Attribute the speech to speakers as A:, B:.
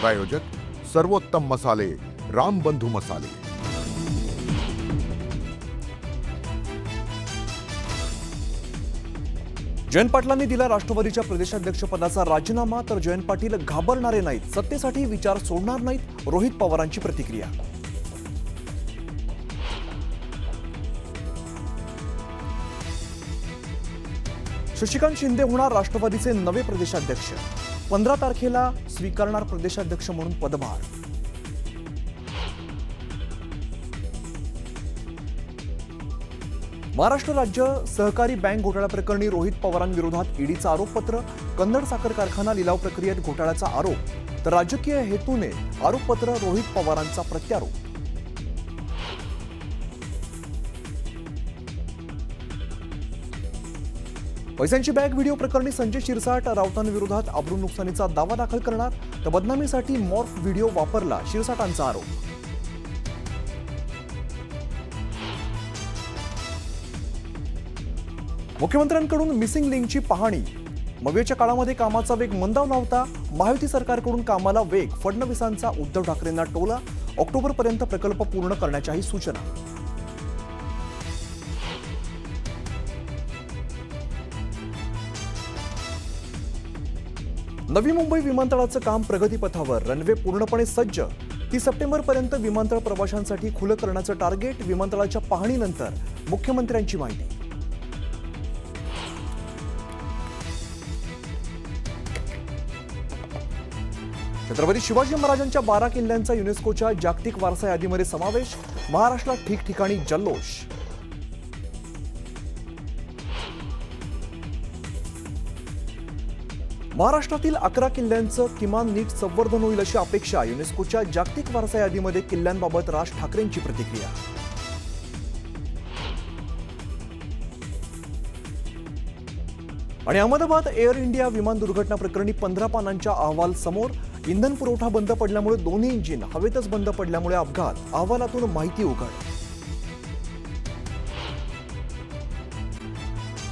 A: प्रायोजक सर्वोत्तम मसाले, रामबंधू मसाले।
B: जयंत पाटलांनी दिला राष्ट्रवादीच्या प्रदेशाध्यक्षपदाचा राजीनामा, तर जयंत पाटील घाबरणारे नाहीत, सत्तेसाठी विचार सोडणार नाहीत, रोहित पवारांची प्रतिक्रिया। शशिकांत शिंदे होणार राष्ट्रवादीचे नवे प्रदेशाध्यक्ष, 15 तारखेला स्वीकारणार प्रदेशाध्यक्ष म्हणून पदभार। महाराष्ट्र राज्य सहकारी बँक घोटाळा प्रकरणी रोहित पवारांविरोधात ईडीचं आरोपपत्र, कन्नड साखर कारखाना लिलाव प्रक्रियेत घोटाळ्याचा आरोप, तर राजकीय हेतूने आरोपपत्र, रोहित पवारांचा प्रत्यारोप। पैशांची बॅग व्हिडिओ प्रकरणी संजय शिरसाट राऊतांविरोधात अब्रू नुकसानीचा दावा दाखल करणार, तर बदनामीसाठी मॉर्फ व्हिडिओ वापरला, शिरसाटांचा आरोप। मुख्यमंत्र्यांकडून मिसिंग लिंकची पाहणी, मगवेच्या काळामध्ये कामाचा वेग मंदावला होता, महायुती सरकारकडून कामाला वेग, फडणवीसांचा उद्धव ठाकरेंना टोला, ऑक्टोबरपर्यंत प्रकल्प पूर्ण करण्याच्याही सूचना। नवी मुंबई विमानतळाचं काम प्रगतीपथावर, रनवे पूर्णपणे सज्ज, 30 सप्टेंबरपर्यंत विमानतळ प्रवाशांसाठी खुलं करण्याचं टार्गेट, विमानतळाच्या पाहणीनंतर मुख्यमंत्र्यांची माहिती। छत्रपती शिवाजी महाराजांच्या 12 किल्ल्यांचा युनेस्कोच्या जागतिक वारसा यादीमध्ये समावेश, महाराष्ट्रात ठिकठिकाणी जल्लोष। महाराष्ट्रातील 11 किल्ल्यांचं किमान नीट संवर्धन होईल अशी अपेक्षा, युनेस्कोच्या जागतिक वारसा यादीमध्ये किल्ल्यांबाबत राज ठाकरेंची प्रतिक्रिया। आणि अहमदाबाद एअर इंडिया विमान दुर्घटना प्रकरणी 15 पानांच्या अहवाल समोर, इंधन पुरवठा बंद पडल्यामुळे दोन्ही इंजिन हवेतच बंद पडल्यामुळे अपघात, अहवालातून माहिती उघड।